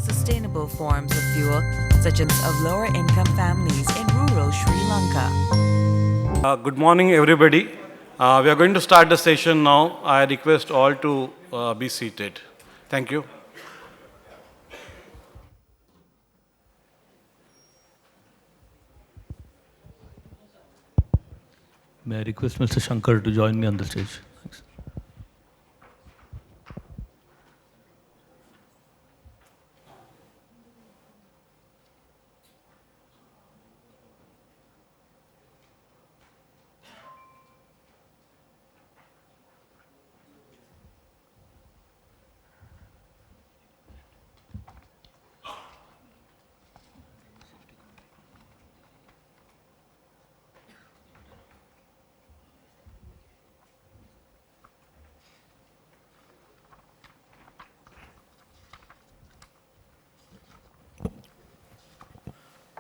sustainable forms of fuel, such as of lower income families in rural Sri Lanka. Good morning, everybody. We are going to start the session now. I request all to be seated. Thank you. May I request Mr. Shankar to join me on the stage? Thanks.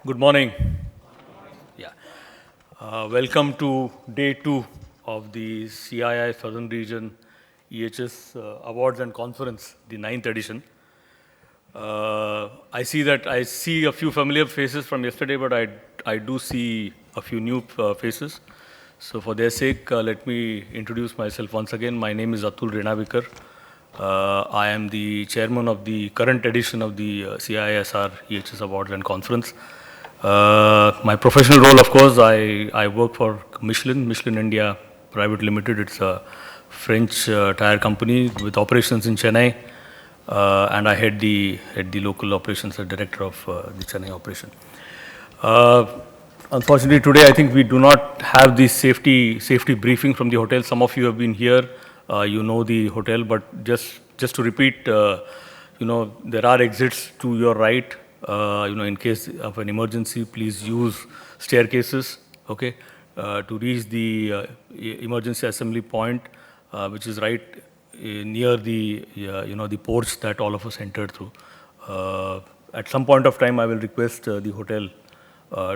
Good morning. Yeah. Welcome to day 2 of the CII Southern Region EHS Awards and Conference, the 9th edition. I see a few familiar faces from yesterday, but I do see a few new faces. So for their sake, let me introduce myself once again. My name is Atul Renavikar. I am the chairman of the current edition of the CISR EHS Awards and Conference. My professional role, of course, I work for Michelin India Private Limited. It's a French tire company with operations in Chennai, and I head the local operations, the director of the Chennai operation. Unfortunately, today I think we do not have the safety briefing from the hotel. Some of you have been here, you know the hotel, but just to repeat, there are exits to your right. In case of an emergency, please use staircases, okay, to reach the emergency assembly point, which is right near the, the porch that all of us entered through. At some point of time, I will request the hotel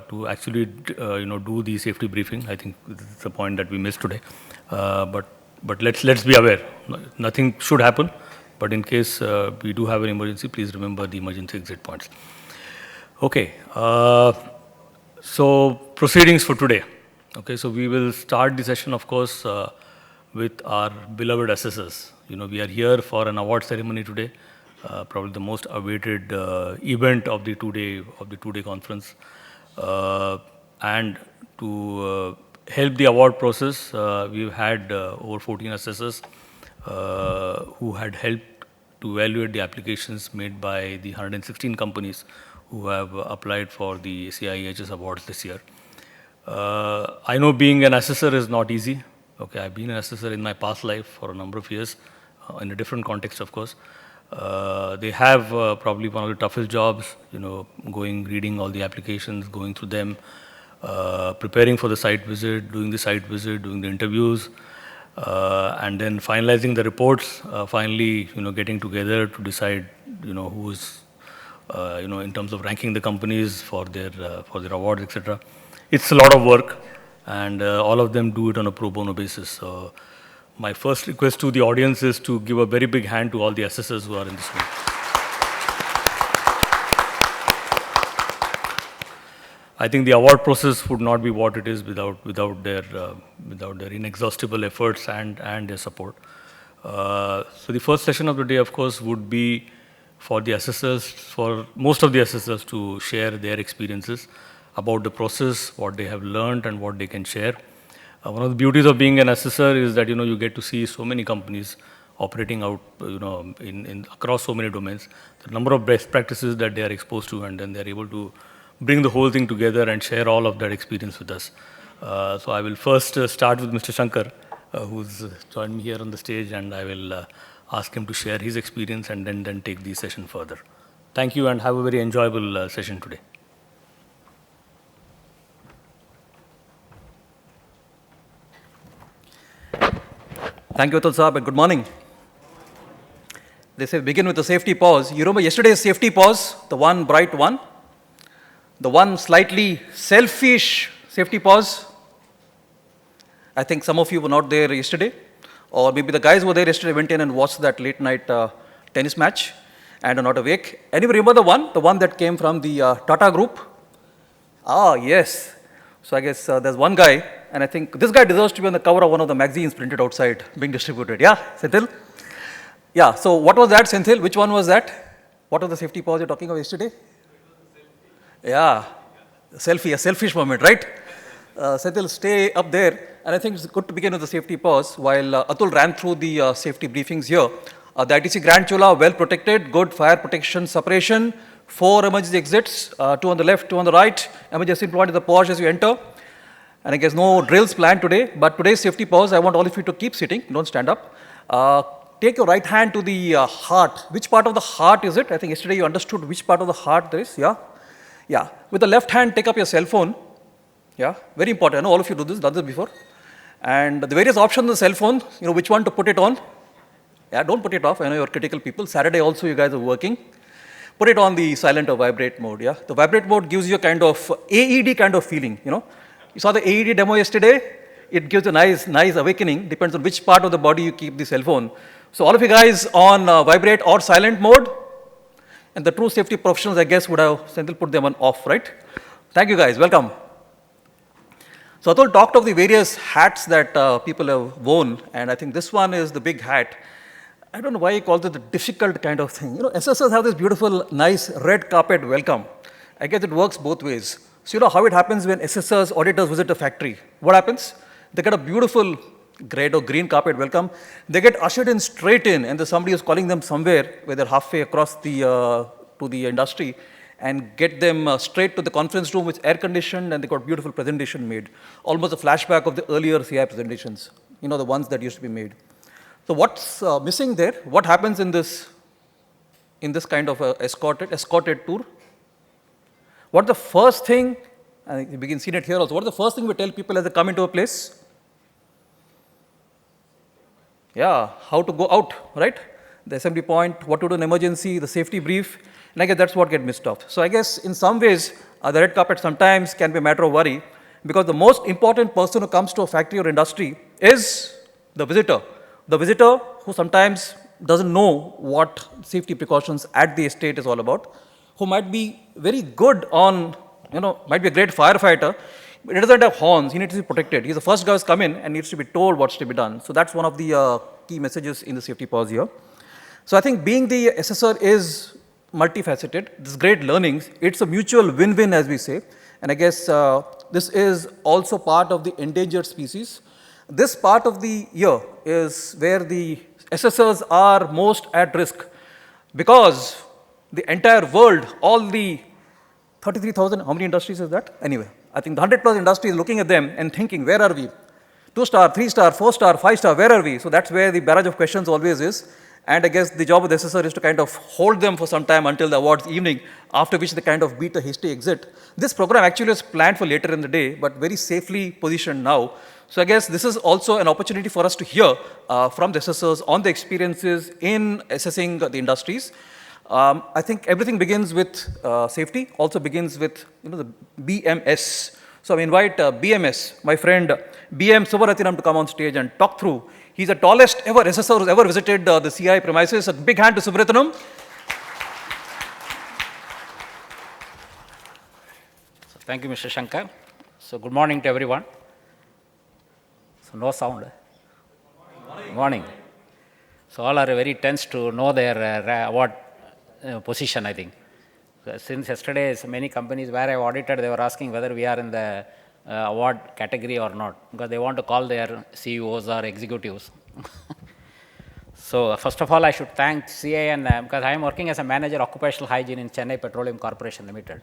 to actually, do the safety briefing. I think this is the point that we missed today. But let's be aware. Nothing should happen. But in case we do have an emergency, please remember the emergency exit points. Okay, so proceedings for today. Okay, so we will start the session, of course, with our beloved assessors. We are here for an award ceremony today, probably the most awaited event of the two-day conference. And to help the award process, we've had over 14 assessors who had helped to evaluate the applications made by the 116 companies who have applied for the CII EHS Awards this year. I know being an assessor is not easy. Okay, I've been an assessor in my past life for a number of years, in a different context, of course. They have probably one of the toughest jobs, reading all the applications, going through them, preparing for the site visit, doing the interviews, and then finalizing the reports, finally, getting together to decide, who is, in terms of ranking the companies for their awards, etc. It's a lot of work, and all of them do it on a pro bono basis. So my first request to the audience is to give a very big hand to all the assessors who are in this room. I think the award process would not be what it is without their inexhaustible efforts and their support. So the first session of the day, of course, would be for the assessors, for most of the assessors to share their experiences about the process, what they have learned and what they can share. One of the beauties of being an assessor is that, you get to see so many companies operating out, in across so many domains, the number of best practices that they are exposed to, and then they're able to bring the whole thing together and share all of that experience with us. So I will first start with Mr. Shankar, who's joined me here on the stage, and I will ask him to share his experience and then take the session further. Thank you, and have a very enjoyable session today. Thank you, Atul Saab, and good morning. They say begin with a safety pause. You remember yesterday's safety pause, the one bright one? The one slightly selfish safety pause? I think some of you were not there yesterday, or maybe the guys who were there yesterday went in and watched that late night tennis match. and are not awake. Anybody remember the one? The one that came from the Tata Group? Ah, yes. So I guess there's one guy, and I think this guy deserves to be on the cover of one of the magazines printed outside being distributed. Yeah, Senthil? Yeah, so what was that, Senthil? Which one was that? What was the safety pause you're talking about yesterday? Yeah, selfie, a selfish moment, right? Senthil, stay up there. And I think it's good to begin with the safety pause. While Atul ran through the safety briefings here, the ITC Grand Chola, well protected, good fire protection separation, 4 emergency exits, 2 on the left, 2 on the right, emergency point at the pause as you enter. And I guess no drills planned today, but today's safety pause, I want all of you to keep sitting, don't stand up. Take your right hand to the heart. Which part of the heart is it? I think yesterday you understood which part of the heart there is, yeah? Yeah. With the left hand, take up your cell phone. Yeah, very important. I know all of you do this, done this before. And the various options on the cell phone, which one to put it on. Yeah, don't put it off. I know you're critical people. Saturday also you guys are working. Put it on the silent or vibrate mode, yeah. The vibrate mode gives you a kind of AED kind of feeling, You saw the AED demo yesterday? It gives a nice awakening. Depends on which part of the body you keep the cell phone. So all of you guys on vibrate or silent mode. And the true safety professionals, I guess, would have Senthil put them on off, right? Thank you guys, welcome. So Atul talked of the various hats that people have worn, and I think this one is the big hat. I don't know why he calls it the difficult kind of thing. Assessors have this beautiful, nice red carpet welcome. I guess it works both ways. So how it happens when assessors, auditors visit a factory? What happens? They get a beautiful red or green carpet welcome. They get ushered in straight in, and there's somebody who's calling them somewhere where they're halfway across the to the industry, and get them straight to the conference room, which is air conditioned, and they got beautiful presentation made. Almost a flashback of the earlier CII presentations, the ones that used to be made. So what's missing there? What happens in this kind of escorted tour? What's the first thing, and we can see it here also, what's the first thing we tell people as they come into a place? Yeah, how to go out, right? The assembly point, what to do in emergency, the safety brief, and I guess that's what gets missed off. So I guess in some ways, the red carpet sometimes can be a matter of worry, because the most important person who comes to a factory or industry is the visitor. The visitor who sometimes doesn't know what safety precautions at the estate is all about, who might be very good on, might be a great firefighter, but he doesn't have horns, he needs to be protected. He's the first guy who's come in and needs to be told what's to be done. So that's one of the key messages in the safety pause here. So I think being the assessor is multifaceted, this great learnings, it's a mutual win-win as we say. And I guess this is also part of the endangered species. This part of the year is where the assessors are most at risk, because the entire world, all the 33,000, how many industries is that? Anyway, I think the 100+ industries looking at them and thinking, where are we? 2-star, 3-star, 4-star, 5-star, where are we? So that's where the barrage of questions always is. And I guess the job of the assessor is to kind of hold them for some time until the awards evening, after which they kind of beat a hasty exit. This program actually was planned for later in the day, but very safely positioned now. So I guess this is also an opportunity for us to hear from the assessors on the experiences in assessing the industries. I think everything begins with safety, also begins with the BMS. So I invite BMS, my friend BM Subaratinam, to come on stage and talk through. He's the tallest ever assessor who's ever visited the CII premises. A big hand to Subaratinam. So thank you, Mr. Shankar. So good morning to everyone. So no sound. Morning. So all are very tense to know their award position, I think. Since yesterday, many companies where I audited, they were asking whether we are in the award category or not, because they want to call their CEOs or executives. So first of all, I should thank CII, and because I am working as a manager occupational hygiene in Chennai Petroleum Corporation Limited.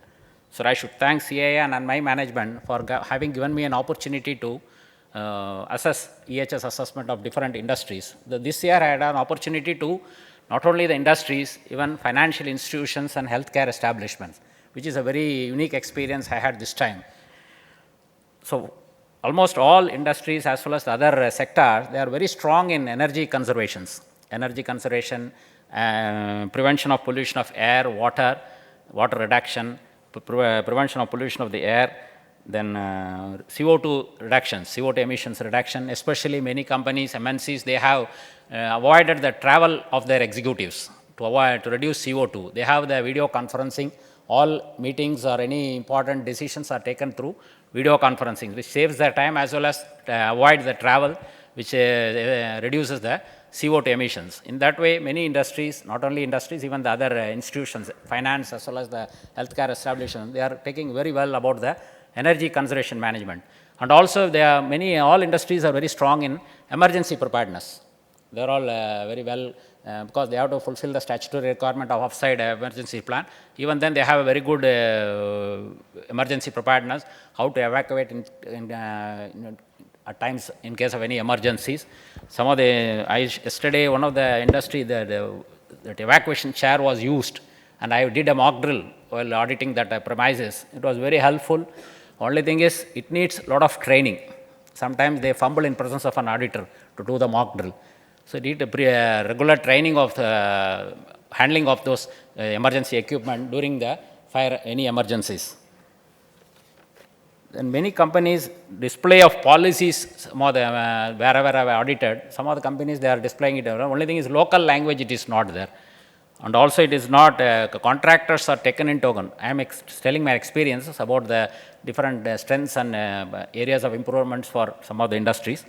So I should thank CII and my management for having given me an opportunity to assess EHS assessment of different industries. This year I had an opportunity to not only the industries, even financial institutions and healthcare establishments, which is a very unique experience I had this time. So almost all industries as well as the other sectors, they are very strong in energy conservation, prevention of pollution of air, water reduction, prevention of pollution of the air, then CO2 reduction, CO2 emissions reduction, especially many companies, MNCs, they have avoided the travel of their executives to reduce CO2. They have the video conferencing. All meetings or any important decisions are taken through video conferencing, which saves their time as well as avoids the travel, which reduces the CO2 emissions. In that way, many industries, not only industries, even the other institutions, finance as well as the healthcare establishments, they are taking very well about the energy conservation management. And also, all industries are very strong in emergency preparedness. They are all very well, because they have to fulfill the statutory requirement of offsite emergency plan. Even then, they have a very good emergency preparedness, how to evacuate at times in case of any emergencies. Yesterday, one of the industry, that evacuation chair was used, and I did a mock drill while auditing that premises. It was very helpful. Only thing is, it needs a lot of training. Sometimes they fumble in presence of an auditor to do the mock drill. So, need a regular training of the handling of those emergency equipment during the fire, any emergencies. And many companies display of policies, some of the, wherever I have audited, some of the companies they are displaying it. Only thing is local language, it is not there. And also it is not, contractors are taken into account. I am telling my experiences about the different strengths and areas of improvements for some of the industries.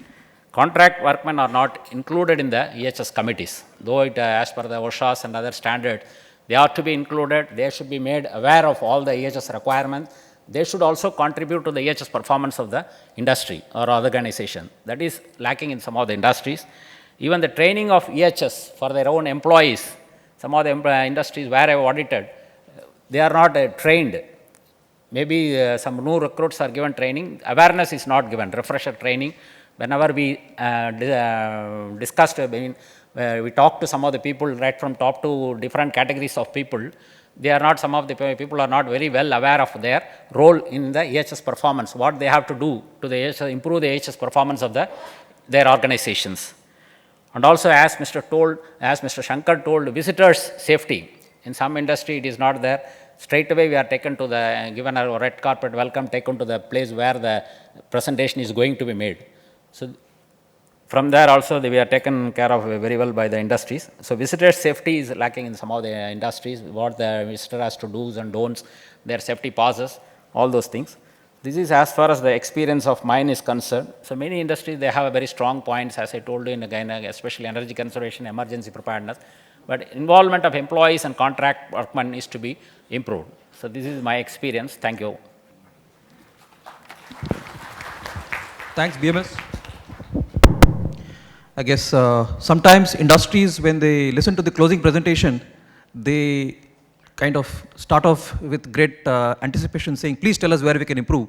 Contract workmen are not included in the EHS committees, though it, as per the OSHAs and other standards, they are to be included. They should be made aware of all the EHS requirements. They should also contribute to the EHS performance of the industry or organization. That is lacking in some of the industries. Even the training of EHS for their own employees, some of the industries where I have audited, they are not trained. Maybe some new recruits are given training. Awareness is not given, refresher training. Whenever we discussed, we talked to some of the people right from top to different categories of people. They are not, some of the people are not very well aware of their role in the EHS performance, what they have to do to the EHS, improve the EHS performance of their organizations. And also, as Mr. Shankar told, visitors' safety. In some industry, it is not there. Straight away, we are taken to given a red carpet welcome, taken to the place where the presentation is going to be made. So, from there also, we are taken care of very well by the industries. So, visitor safety is lacking in some of the industries, what the visitor has to do's and don'ts, their safety passes, all those things. This is as far as the experience of mine is concerned. So, many industries, they have a very strong points, as I told you, again, especially energy conservation, emergency preparedness. But involvement of employees and contract workmen is to be improved. So, this is my experience. Thank you. Thanks, BMS. I guess sometimes industries, when they listen to the closing presentation, they kind of start off with great anticipation, saying, please tell us where we can improve.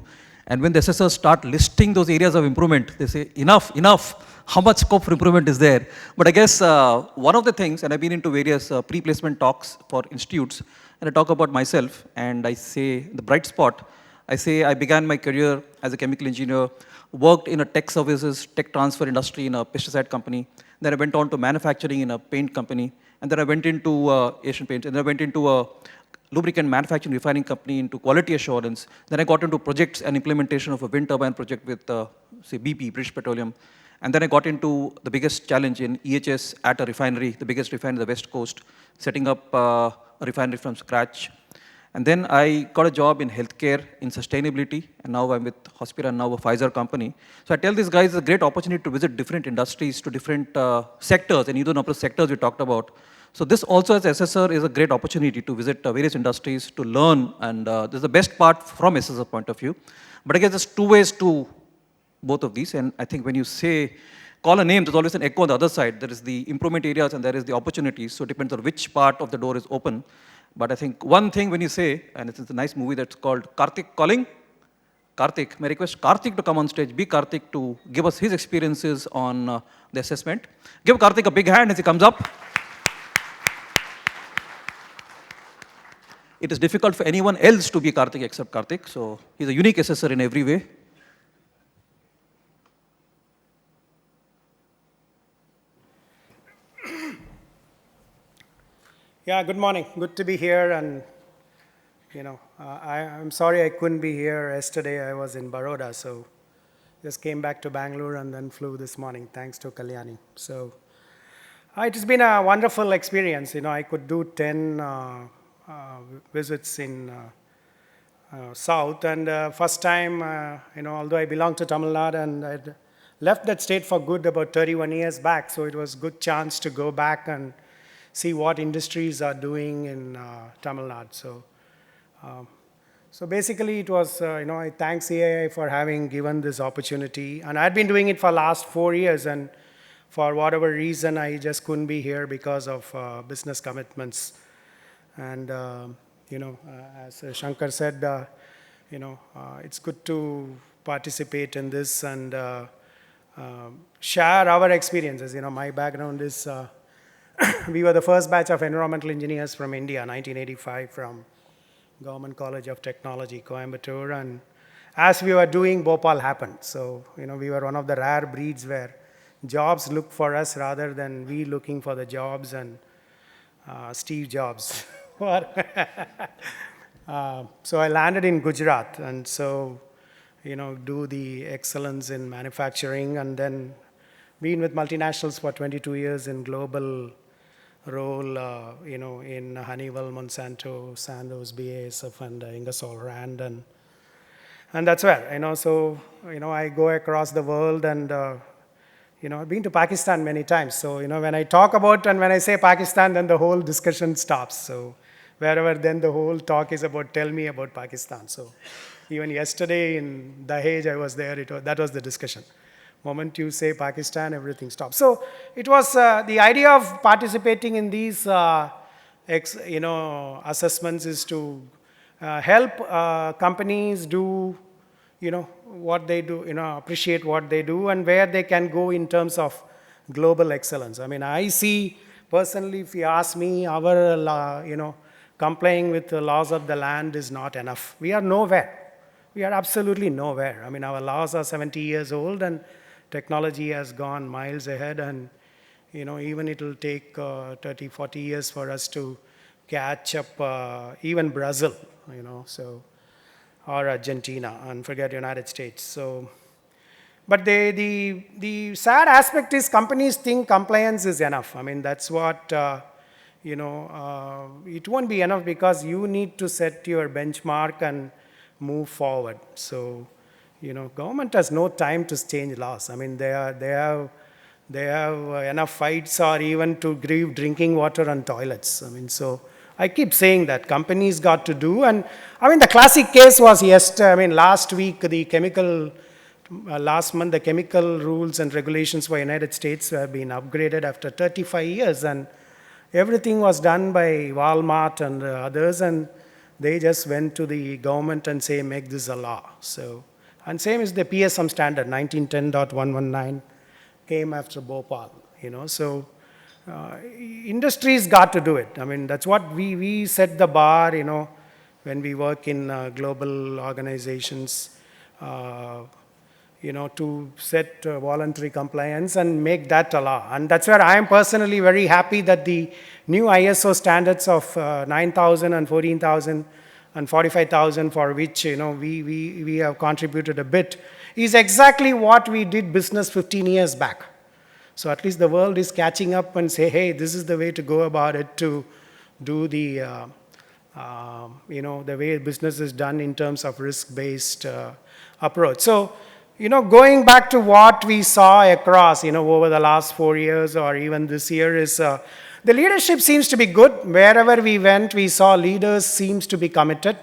And when the assessors start listing those areas of improvement, they say, enough, how much scope for improvement is there? But I guess one of the things, and I've been into various pre-placement talks for institutes, and I talk about myself, and I say, the bright spot, I say I began my career as a chemical engineer, worked in a tech services, tech transfer industry in a pesticide company. Then I went on to manufacturing in a paint company. And then I went into Asian Paints. And then I went into a lubricant manufacturing refining company into quality assurance. Then I got into projects and implementation of a wind turbine project with, say, BP, British Petroleum. And then I got into the biggest challenge in EHS at a refinery, the biggest refinery on the West Coast, setting up a refinery from scratch. And then I got a job in healthcare, in sustainability, and now I'm with Hospira, and now a Pfizer company. So I tell these guys it's a great opportunity to visit different industries, to different sectors, and either number of sectors we talked about. So this also as assessor is a great opportunity to visit various industries, to learn, and this is the best part from assessor point of view. But I guess there's two ways to both of these, and I think when you say, call a name, there's always an echo on the other side. There is the improvement areas and there is the opportunities, so it depends on which part of the door is open. But I think one thing when you say, and it's a nice movie that's called Karthik Calling. Karthik, may I request Karthik to come on stage, be Karthik to give us his experiences on the assessment. Give Karthik a big hand as he comes up. It is difficult for anyone else to be Karthik except Karthik, so he's a unique assessor in every way. Yeah, good morning. Good to be here. And, I'm sorry I couldn't be here yesterday. I was in Baroda, so just came back to Bangalore and then flew this morning, thanks to Kalyani. So It has been a wonderful experience. I could do 10 visits in South, and first time, although I belong to Tamil Nadu and I'd left that state for good about 31 years back, so it was a good chance to go back and see what industries are doing in Tamil Nadu. So basically it was, I thank CII for having given this opportunity, and I'd been doing it for last 4 years, and for whatever reason, I just couldn't be here because of business commitments. And, as Shankar said, it's good to participate in this and share our experiences. My background is, we were the first batch of environmental engineers from India, 1985, from Government College of Technology, Coimbatore. And as we were doing, Bhopal happened. So, we were one of the rare breeds where jobs look for us rather than we looking for the jobs, and Steve Jobs. So I landed in Gujarat, and so, do the excellence in manufacturing, and then been with multinationals for 22 years in global role, in Honeywell, Monsanto, Sandoz, BASF, and Ingersoll Rand, and that's where, so, I go across the world, and I've been to Pakistan many times. So, when I talk about and when I say Pakistan, then the whole discussion stops. So, wherever then the whole talk is about, tell me about Pakistan. So, even yesterday in Dahej, I was there, that was the discussion. Moment you say Pakistan, everything stops. So, it was the idea of participating in these, assessments is to help companies do what they do, appreciate what they do and where they can go in terms of global excellence. I mean, I see personally, if you ask me, our, complying with the laws of the land is not enough. We are nowhere. We are absolutely nowhere. I mean, our laws are 70 years old and technology has gone miles ahead, and, even it will take 30, 40 years for us to catch up even Brazil, so, or Argentina, and forget United States. So, but the sad aspect is companies think compliance is enough. I mean, that's what, it won't be enough because you need to set your benchmark and move forward. So, government has no time to change laws. I mean, they have enough fights or even to give drinking water and toilets. I mean, so I keep saying that companies got to do, and I mean the classic case was last week last month the chemical rules and regulations for United States have been upgraded after 35 years, and everything was done by Walmart and others, and they just went to the government and say make this a law. So, and same is the PSM standard 1910.119 came after Bhopal, so. Industries got to do it. I mean, that's what we set the bar, when we work in global organizations, to set voluntary compliance and make that a law. And that's where I am personally very happy that the new ISO standards of 9,000 and 14,000 and 45,000, for which, we have contributed a bit, is exactly what we did business 15 years back. So at least the world is catching up and say, hey, this is the way to go about it, to do the, the way business is done in terms of risk-based approach. So, going back to what we saw across, over the last 4 years or even this year is, the leadership seems to be good. Wherever we went, we saw leaders seems to be committed.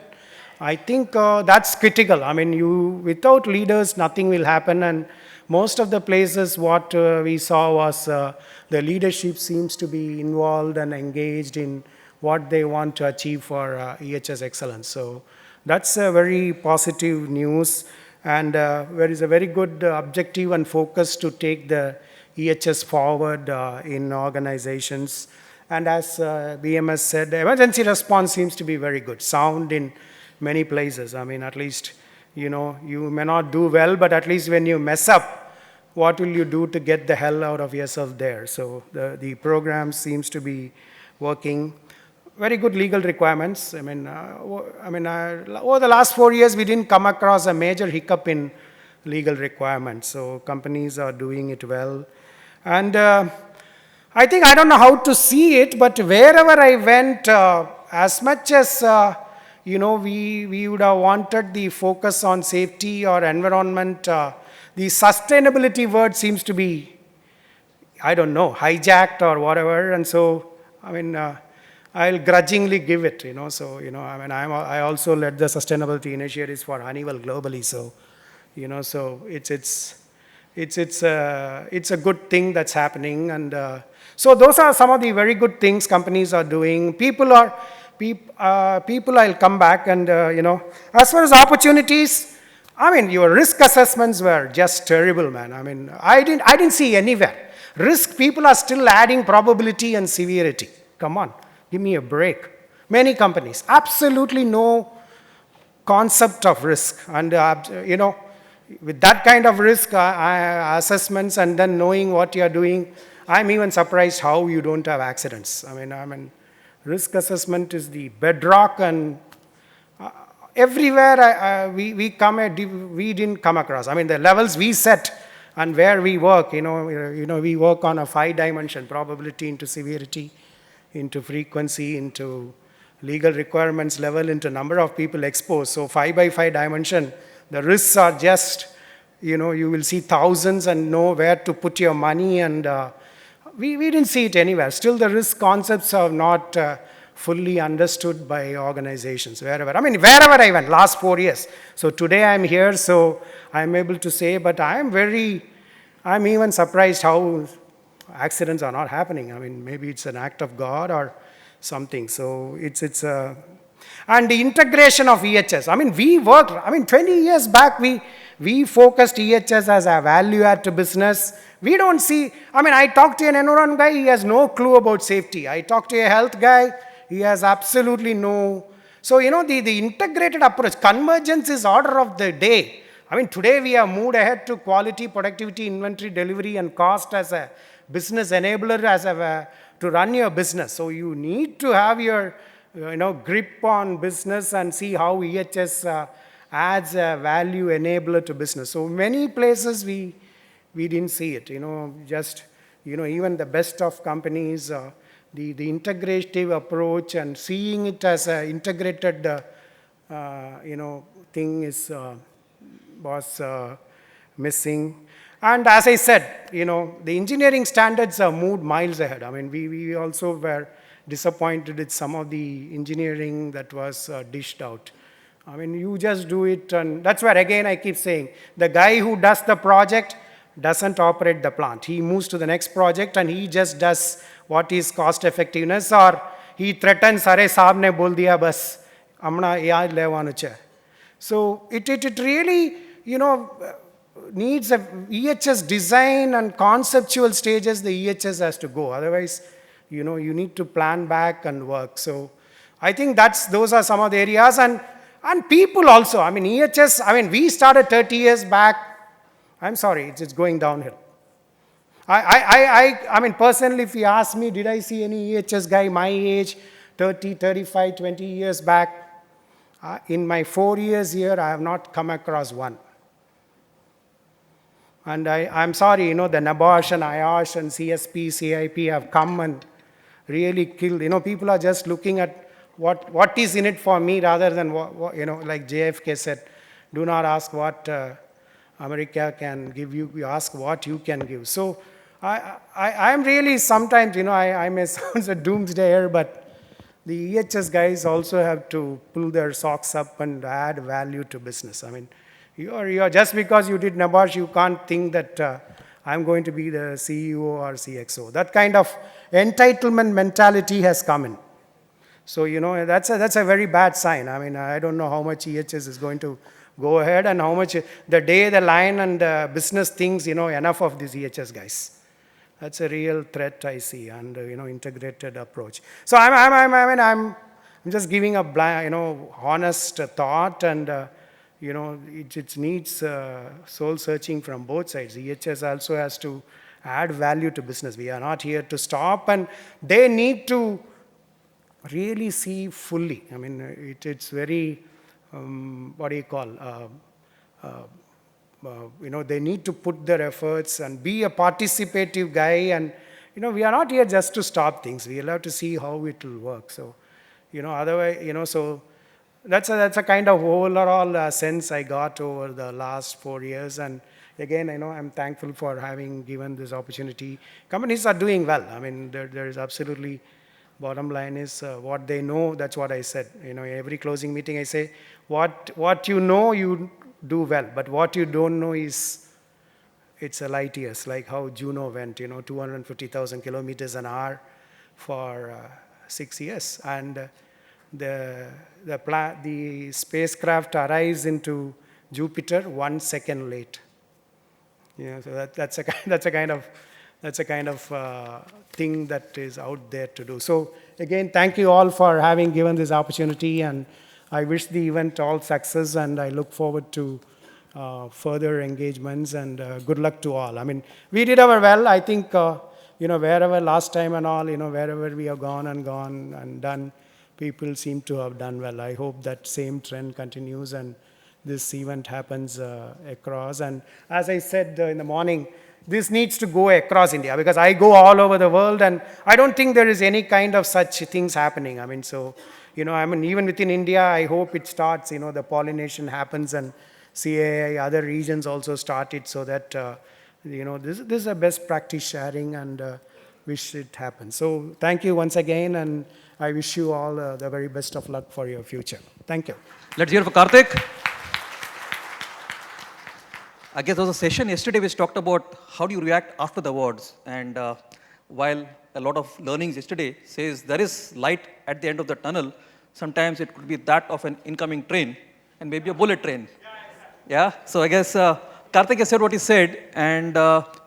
I think that's critical. I mean, without leaders, nothing will happen, and most of the places what we saw was the leadership seems to be involved and engaged in what they want to achieve for EHS excellence. So that's a very positive news, and there is a very good objective and focus to take the EHS forward in organizations. And as BMS said, the emergency response seems to be very good, sound in many places. I mean, at least you may not do well, but at least when you mess up, what will you do to get the hell out of yourself there? So the program seems to be working. Very good legal requirements. I mean, over the last 4 years, we didn't come across a major hiccup in legal requirements. So companies are doing it well. And I think I don't know how to see it, but wherever I went, as much as we would have wanted the focus on safety or environment, the sustainability word seems to be, I don't know, hijacked or whatever. And so, I mean, I'll grudgingly give it. So I mean, I also led the sustainability initiatives for Honeywell globally. So, so it's a good thing that's happening. And so those are some of the very good things companies are doing. People, I'll come back and, as far as opportunities, I mean, your risk assessments were just terrible, man. I mean, I didn't see anywhere. Risk, people are still adding probability and severity. Come on, give me a break. Many companies, absolutely no concept of risk. And, with that kind of risk assessments and then knowing what you're doing, I'm even surprised how you don't have accidents. I mean, risk assessment is the bedrock, and everywhere we didn't come across. I mean, the levels we set and where we work, we work on a 5-dimension probability into severity, into frequency, into legal requirements level, into number of people exposed. So 5 by 5 dimension, the risks are just, you will see thousands and know where to put your money, and we didn't see it anywhere. Still, the risk concepts are not fully understood by organizations, wherever I went, last 4 years. So today I'm here, so I'm able to say, but I'm even surprised how accidents are not happening. I mean, maybe it's an act of God or something. So and the integration of EHS. I mean, 20 years back, we focused EHS as a value add to business. We don't see, I talked to an environment guy, he has no clue about safety. I talked to a health guy, he has absolutely no. So, the integrated approach, convergence is order of the day. Today we have moved ahead to quality, productivity, inventory, delivery, and cost as a business enabler to run your business. So you need to have your grip on business and see how EHS adds a value enabler to business. So many places we didn't see it. Even the best of companies, the integrative approach and seeing it as an integrated thing was missing. And as I said, the engineering standards have moved miles ahead. We also were disappointed with some of the engineering that was dished out. You just do it, and that's where, again, I keep saying, the guy who does the project doesn't operate the plant. He moves to the next project, and he just does what is cost effectiveness, or he threatens, "Arey saab ne bol diya bas, amna yaad levanu cha." So it really, needs a EHS design and conceptual stages. The EHS has to go. Otherwise, you need to plan back and work. So I think those are some of the areas, and people also. EHS. We started 30 years back. I'm sorry, it's going downhill. Personally, if you ask me, did I see any EHS guy my age, 30, 35, 20 years back? In my 4 years here, I have not come across one. And I'm sorry, the NABOSH and IOSH and CSP, CIP have come and really killed. People are just looking at what is in it for me rather than what like JFK said, do not ask what America can give you, you ask what you can give. So I'm really sometimes, I may sound a doomsdayer, but the EHS guys also have to pull their socks up and add value to business. You are just because you did NABOSH, you can't think that I'm going to be the CEO or CXO. That kind of entitlement mentality has come in. So, that's a very bad sign. I don't know how much EHS is going to go ahead and how much the day the line and business thinks, enough of these EHS guys. That's a real threat I see, and integrated approach. So I'm just giving a honest thought, and it needs soul searching from both sides. EHS also has to add value to business. We are not here to stop, and they need to really see fully. It's very they need to put their efforts and be a participative guy and we are not here just to stop things. We have to see how it will work. So, otherwise, so that's a kind of overall sense I got over the last 4 years. And again, I'm thankful for having given this opportunity. Companies are doing well. I mean, there is absolutely, bottom line is what they know, that's what I said. Every closing meeting I say, what you know, you do well. But what you don't know is, it's a light years, like how Juno went, 250,000 kilometers an hour for 6 years. And the spacecraft arrives into Jupiter 1 second late. So that's a kind of thing that is out there to do. So again, thank you all for having given this opportunity, and I wish the event all success, and I look forward to further engagements, and good luck to all. I mean, we did our well. I think wherever last time and all, wherever we have gone and done, people seem to have done well. I hope that same trend continues and this event happens across. And as I said in the morning, this needs to go across India, because I go all over the world and I don't think there is any kind of such things happening. I mean, so, even within India, I hope it starts, the pollination happens and CII, other regions also start it, so that, this is a best practice sharing, and wish it happens. So thank you once again, and I wish you all the very best of luck for your future. Thank you. Let's hear for Karthik. I guess there was a session yesterday which talked about how do you react after the awards. And while a lot of learnings yesterday says there is light at the end of the tunnel, sometimes it could be that of an incoming train and maybe a bullet train. Yeah, so I guess Karthik has said what he said, and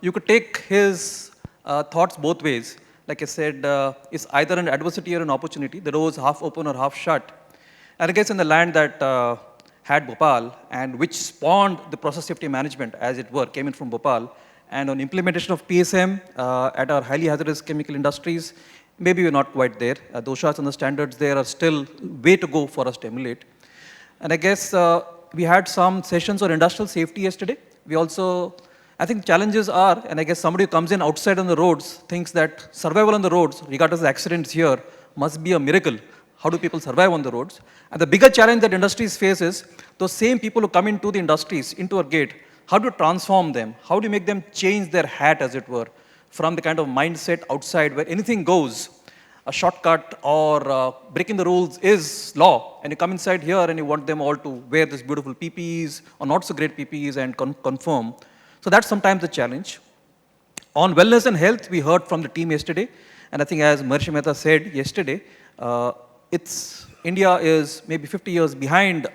you could take his thoughts both ways. Like I said, it's either an adversity or an opportunity. The door is half open or half shut. And I guess in the land that had Bhopal, and which spawned the process safety management, as it were, came in from Bhopal, and on implementation of PSM at our highly hazardous chemical industries, maybe we're not quite there. Doshas and the standards there are still way to go for us to emulate. And I guess we had some sessions on industrial safety yesterday. We also, I think challenges are, and I guess somebody who comes in outside on the roads thinks that survival on the roads, regardless of accidents here, must be a miracle. How do people survive on the roads? And the bigger challenge that industries face is those same people who come into the industries, into our gate, how do you transform them? How do you make them change their hat, as it were, from the kind of mindset outside where anything goes, a shortcut or breaking the rules is law, and you come inside here and you want them all to wear this beautiful PPEs or not so great PPEs and conform. So that's sometimes the challenge. On wellness and health, we heard from the team yesterday, and I think as Maharishi Mehta said yesterday, India is maybe 50 years behind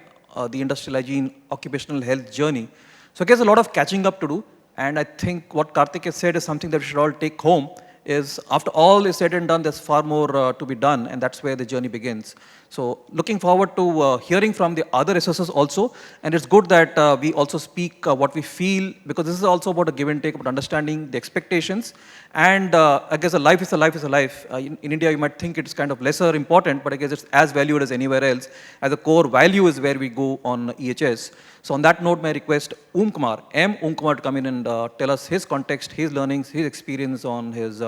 the industrial hygiene, occupational health journey. So I guess a lot of catching up to do, and I think what Karthik has said is something that we should all take home, is after all is said and done, there's far more to be done, and that's where the journey begins. So looking forward to hearing from the other assessors also, and it's good that we also speak what we feel, because this is also about a give and take, about understanding the expectations, and I guess a life is a life is a life. In India, you might think it's kind of lesser important, but I guess it's as valued as anywhere else, as a core value is where we go on EHS. So on that note, may I request Om Kumar to come in and tell us his context, his learnings, his experience on his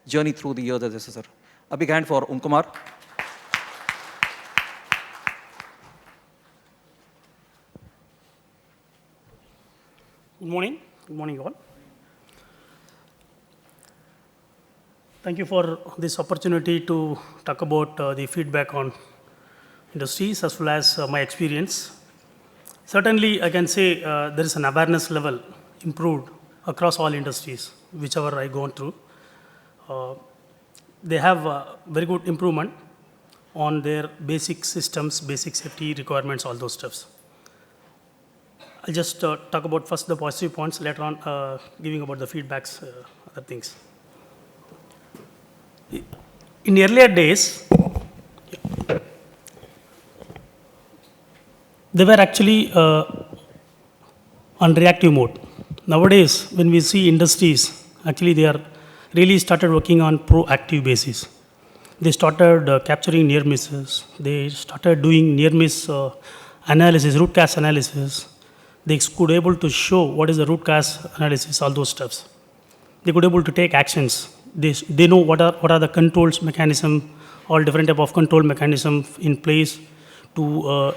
journey through the years as assessor. A big hand for Om Kumar. Good morning all. Thank you for this opportunity to talk about the feedback on industries as well as my experience. Certainly, I can say there is an awareness level improved across all industries, whichever I gone through. They have very good improvement on their basic systems, basic safety requirements, all those stuffs. I'll just talk about first the positive points, later on giving about the feedbacks, other things. In earlier days, they were actually on reactive mode. Nowadays, when we see industries, actually they are really started working on proactive basis. They started capturing near misses. They started doing near miss analysis, root cause analysis. They could able to show what is the root cause analysis, all those stuffs. They could able to take actions they know what are the controls mechanism, all different type of control mechanism in place to